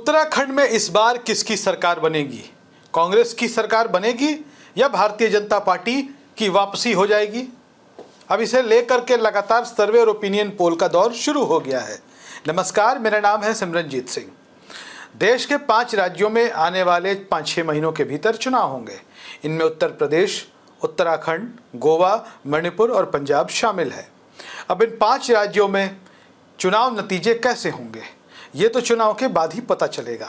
उत्तराखंड में इस बार किसकी सरकार बनेगी? कांग्रेस की सरकार बनेगी या भारतीय जनता पार्टी की वापसी हो जाएगी? अब इसे लेकर के लगातार सर्वे और ओपिनियन पोल का दौर शुरू हो गया है। नमस्कार, मेरा नाम है सिमरनजीत सिंह। देश के 5 राज्यों में आने वाले 5-6 महीनों के भीतर चुनाव होंगे। इनमें उत्तर प्रदेश, उत्तराखंड, गोवा, मणिपुर और पंजाब शामिल है। अब इन 5 राज्यों में चुनाव नतीजे कैसे होंगे ये तो चुनाव के बाद ही पता चलेगा।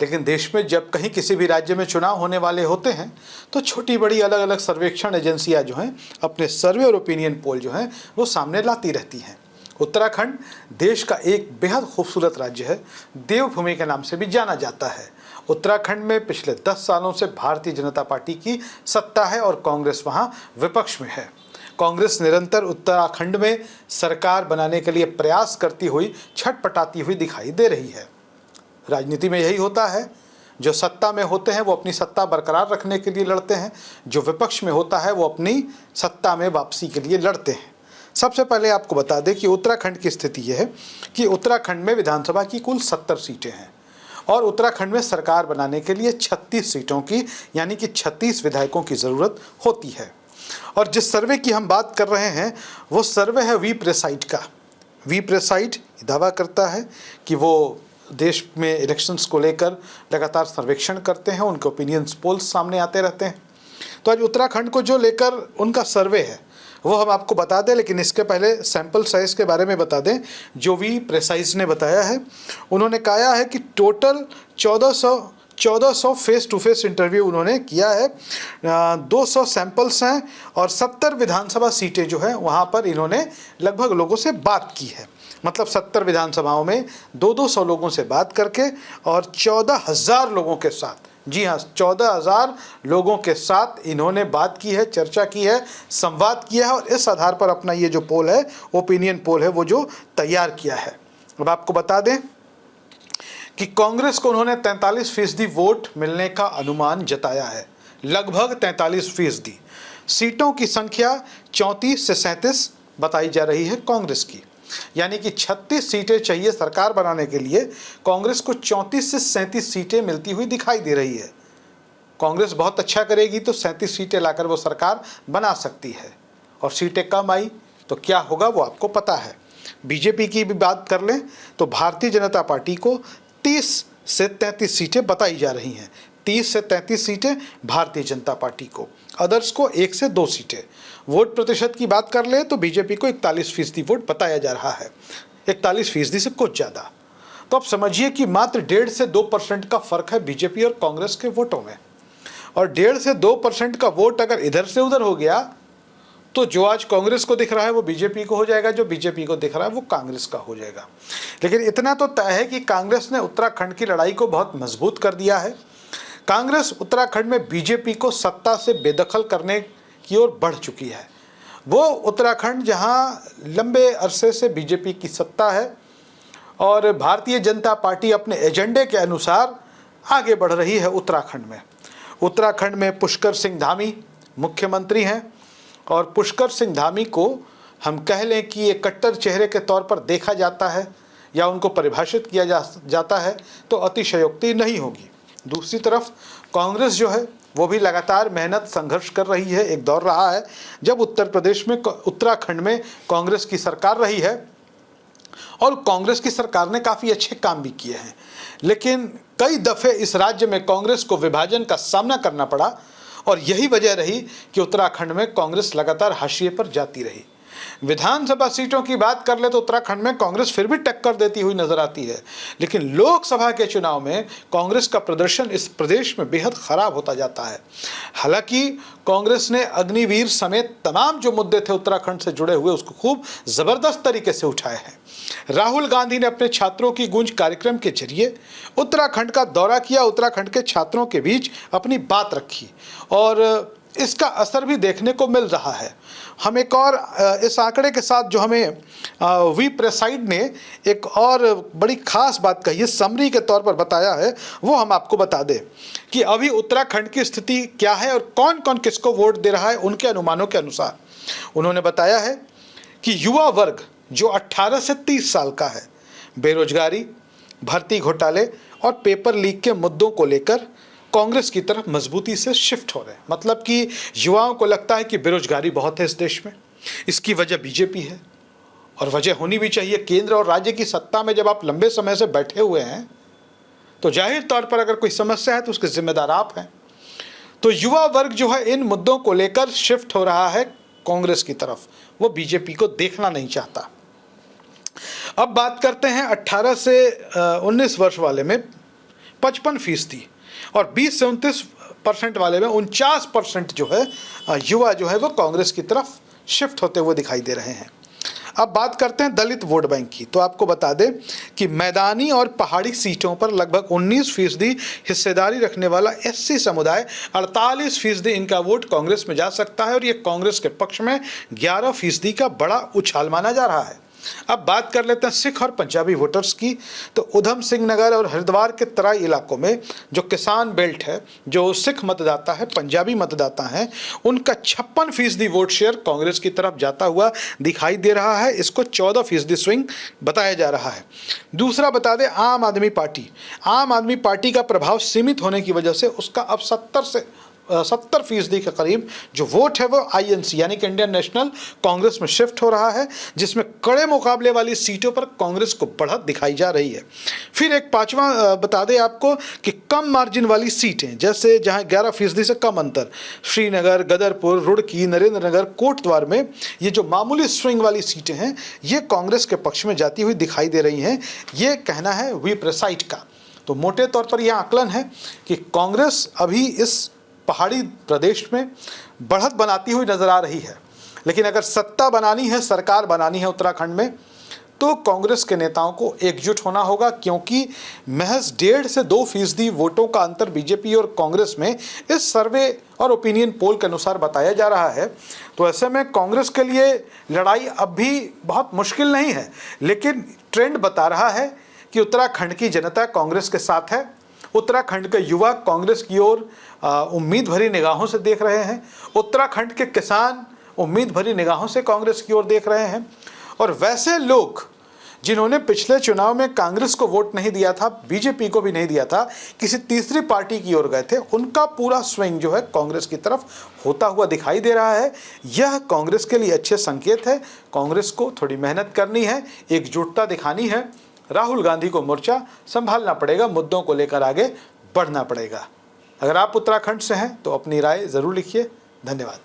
लेकिन देश में जब कहीं किसी भी राज्य में चुनाव होने वाले होते हैं तो छोटी बड़ी अलग अलग सर्वेक्षण एजेंसियां जो हैं अपने सर्वे और ओपिनियन पोल जो हैं वो सामने लाती रहती हैं। उत्तराखंड देश का एक बेहद खूबसूरत राज्य है, देवभूमि के नाम से भी जाना जाता है। उत्तराखंड में पिछले 10 सालों से भारतीय जनता पार्टी की सत्ता है और कांग्रेस वहाँ विपक्ष में है। कांग्रेस निरंतर उत्तराखंड में सरकार बनाने के लिए प्रयास करती हुई छटपटाती हुई दिखाई दे रही है। राजनीति में यही होता है, जो सत्ता में होते हैं वो अपनी सत्ता बरकरार रखने के लिए लड़ते हैं, जो विपक्ष में होता है वो अपनी सत्ता में वापसी के लिए लड़ते हैं। सबसे पहले आपको बता दें कि उत्तराखंड की स्थिति यह है कि उत्तराखंड में विधानसभा की कुल 70 सीटें हैं और उत्तराखंड में सरकार बनाने के लिए 36 सीटों की यानी कि 36 विधायकों की ज़रूरत होती है। और जिस सर्वे की हम बात कर रहे हैं वो सर्वे है वी प्रेसाइट का। वी प्रेसाइट दावा करता है कि वो देश में इलेक्शंस को लेकर लगातार सर्वेक्षण करते हैं, उनके ओपिनियंस पोल्स सामने आते रहते हैं। तो आज उत्तराखंड को जो लेकर उनका सर्वे है वो हम आपको बता दें, लेकिन इसके पहले सैंपल साइज़ के बारे में बता दें जो वी प्रेसाइज ने बताया है। उन्होंने कहा है कि total 1400 face to face interview उन्होंने किया है, 200 सैंपल्स हैं और 70 विधानसभा सीटें जो है वहाँ पर इन्होंने लगभग लोगों से बात की है। मतलब 70 विधानसभाओं में 200 लोगों से बात करके और 14,000 लोगों के साथ, जी हाँ 14,000 लोगों के साथ इन्होंने बात की है, चर्चा की है, संवाद किया है और इस आधार पर अपना ये जो पोल है, ओपिनियन पोल है, वो जो तैयार किया है। अब आपको बता दें कि कांग्रेस को उन्होंने 43% वोट मिलने का अनुमान जताया है, लगभग 43%। सीटों की संख्या 34 से 37 बताई जा रही है कांग्रेस की, यानी कि 36 सीटें चाहिए सरकार बनाने के लिए। कांग्रेस को 34 से 37 सीटें मिलती हुई दिखाई दे रही है। कांग्रेस बहुत अच्छा करेगी तो 37 सीटें लाकर वो सरकार बना सकती है और सीटें कम आई तो क्या होगा वो आपको पता है। बीजेपी की भी बात कर लें तो भारतीय जनता पार्टी को 30 से 33 सीटें बताई जा रही हैं। 30 से 33 सीटें भारतीय जनता पार्टी को, अदर्स को 1 से 2 सीटें। वोट प्रतिशत की बात कर ले तो बीजेपी को 41% वोट बताया जा रहा है, 41% से कुछ ज़्यादा। तो आप समझिए कि मात्र 1.5 से 2% का फ़र्क है बीजेपी और कांग्रेस के वोटों में। और 1.5 से 2% का वोट अगर इधर से उधर हो गया तो जो आज कांग्रेस को दिख रहा है वो बीजेपी को हो जाएगा, जो बीजेपी को दिख रहा है वो कांग्रेस का हो जाएगा। लेकिन इतना तो तय है कि कांग्रेस ने उत्तराखंड की लड़ाई को बहुत मजबूत कर दिया है। कांग्रेस उत्तराखंड में बीजेपी को सत्ता से बेदखल करने की ओर बढ़ चुकी है। वो उत्तराखंड जहां लंबे अरसे से बीजेपी की सत्ता है और भारतीय जनता पार्टी अपने एजेंडे के अनुसार आगे बढ़ रही है उत्तराखंड में। उत्तराखंड में पुष्कर सिंह धामी मुख्यमंत्री हैं और पुष्कर सिंह धामी को हम कह लें कि एक कट्टर चेहरे के तौर पर देखा जाता है या उनको परिभाषित किया जाता है तो अतिशयोक्ति नहीं होगी। दूसरी तरफ कांग्रेस जो है वो भी लगातार मेहनत संघर्ष कर रही है। एक दौर रहा है जब उत्तराखंड में कांग्रेस की सरकार रही है और कांग्रेस की सरकार ने काफ़ी अच्छे काम भी किए हैं, लेकिन कई दफ़े इस राज्य में कांग्रेस को विभाजन का सामना करना पड़ा और यही वजह रही कि उत्तराखंड में कांग्रेस लगातार हाशिए पर जाती रही। विधानसभा सीटों की बात कर ले तो उत्तराखंड में कांग्रेस फिर भी टक्कर देती हुई नजर आती है, लेकिन लोकसभा के चुनाव में कांग्रेस का प्रदर्शन इस प्रदेश में बेहद खराब होता जाता है। हालांकि कांग्रेस ने अग्निवीर समेत तमाम जो मुद्दे थे उत्तराखंड से जुड़े हुए उसको खूब जबरदस्त तरीके से उठाए हैं। राहुल गांधी ने अपने छात्रों की गूंज कार्यक्रम के जरिए उत्तराखंड का दौरा किया, उत्तराखंड के छात्रों के बीच अपनी बात रखी और इसका असर भी देखने को मिल रहा है। हम एक और इस आंकड़े के साथ जो हमें वी प्रेसाइड ने एक और बड़ी खास बात कही है, समरी के तौर पर बताया है, वो हम आपको बता दें कि अभी उत्तराखंड की स्थिति क्या है और कौन कौन किसको वोट दे रहा है उनके अनुमानों के अनुसार। उन्होंने बताया है कि युवा वर्ग जो 18 से 30 साल का है, बेरोजगारी, भर्ती घोटाले और पेपर लीक के मुद्दों को लेकर कांग्रेस की तरफ मजबूती से शिफ्ट हो रहे हैं। मतलब कि युवाओं को लगता है कि बेरोजगारी बहुत है इस देश में, इसकी वजह बीजेपी है और वजह होनी भी चाहिए। केंद्र और राज्य की सत्ता में जब आप लंबे समय से बैठे हुए हैं तो जाहिर तौर पर अगर कोई समस्या है तो उसके जिम्मेदार आप हैं। तो युवा वर्ग जो है इन मुद्दों को लेकर शिफ्ट हो रहा है कांग्रेस की तरफ, वो बीजेपी को देखना नहीं चाहता। अब बात करते हैं 18 से 19 वर्ष वाले में 55% और 20 से 29% वाले में 49% जो है युवा जो है वो कांग्रेस की तरफ शिफ्ट होते हुए दिखाई दे रहे हैं। अब बात करते हैं दलित वोट बैंक की। तो आपको बता दें कि मैदानी और पहाड़ी सीटों पर लगभग 19% हिस्सेदारी रखने वाला एससी समुदाय 48% इनका वोट कांग्रेस में जा सकता है और ये कांग्रेस के पक्ष में 11% का बड़ा उछाल माना जा रहा है। अब बात कर लेते हैं सिख और पंजाबी वोटर्स की। तो उधम सिंह नगर और हरिद्वार के तराई इलाकों में जो किसान बेल्ट है, जो सिख मतदाता है, पंजाबी मतदाता हैं, उनका 56% वोट शेयर कांग्रेस की तरफ जाता हुआ दिखाई दे रहा है। इसको 14% स्विंग बताया जा रहा है। दूसरा बता दें आम आदमी पार्टी का प्रभाव सीमित होने की वजह से उसका अब 70% के करीब जो वोट है वो आईएनसी यानी कि इंडियन नेशनल कांग्रेस में शिफ्ट हो रहा है, जिसमें कड़े मुकाबले वाली सीटों पर कांग्रेस को बढ़त दिखाई जा रही है। फिर एक पांचवा बता दें आपको कि कम मार्जिन वाली सीटें, जैसे जहां 11% से कम अंतर, श्रीनगर, गदरपुर, रुड़की, नरेंद्र नगर, कोटद्वार में ये जो मामूली स्विंग वाली सीटें हैं ये कांग्रेस के पक्ष में जाती हुई दिखाई दे रही हैं। ये कहना है वेबसाइट का। तो मोटे तौर पर यह आकलन है कि कांग्रेस अभी इस पहाड़ी प्रदेश में बढ़त बनाती हुई नजर आ रही है, लेकिन अगर सत्ता बनानी है, सरकार बनानी है उत्तराखंड में, तो कांग्रेस के नेताओं को एकजुट होना होगा, क्योंकि महज 1.5 से 2% वोटों का अंतर बीजेपी और कांग्रेस में इस सर्वे और ओपिनियन पोल के अनुसार बताया जा रहा है। तो ऐसे में कांग्रेस के लिए लड़ाई अब भी बहुत मुश्किल नहीं है, लेकिन ट्रेंड बता रहा है कि उत्तराखंड की जनता कांग्रेस के साथ है। उत्तराखंड के युवा कांग्रेस की ओर उम्मीद भरी निगाहों से देख रहे हैं। उत्तराखंड के किसान उम्मीद भरी निगाहों से कांग्रेस की ओर देख रहे हैं। और वैसे लोग जिन्होंने पिछले चुनाव में कांग्रेस को वोट नहीं दिया था, बीजेपी को भी नहीं दिया था, किसी तीसरी पार्टी की ओर गए थे, उनका पूरा स्विंग जो है कांग्रेस की तरफ होता हुआ दिखाई दे रहा है। यह कांग्रेस के लिए अच्छे संकेत है। कांग्रेस को थोड़ी मेहनत करनी है, एकजुटता दिखानी है। राहुल गांधी को मोर्चा संभालना पड़ेगा, मुद्दों को लेकर आगे बढ़ना पड़ेगा। अगर आप उत्तराखंड से हैं तो अपनी राय ज़रूर लिखिए। धन्यवाद।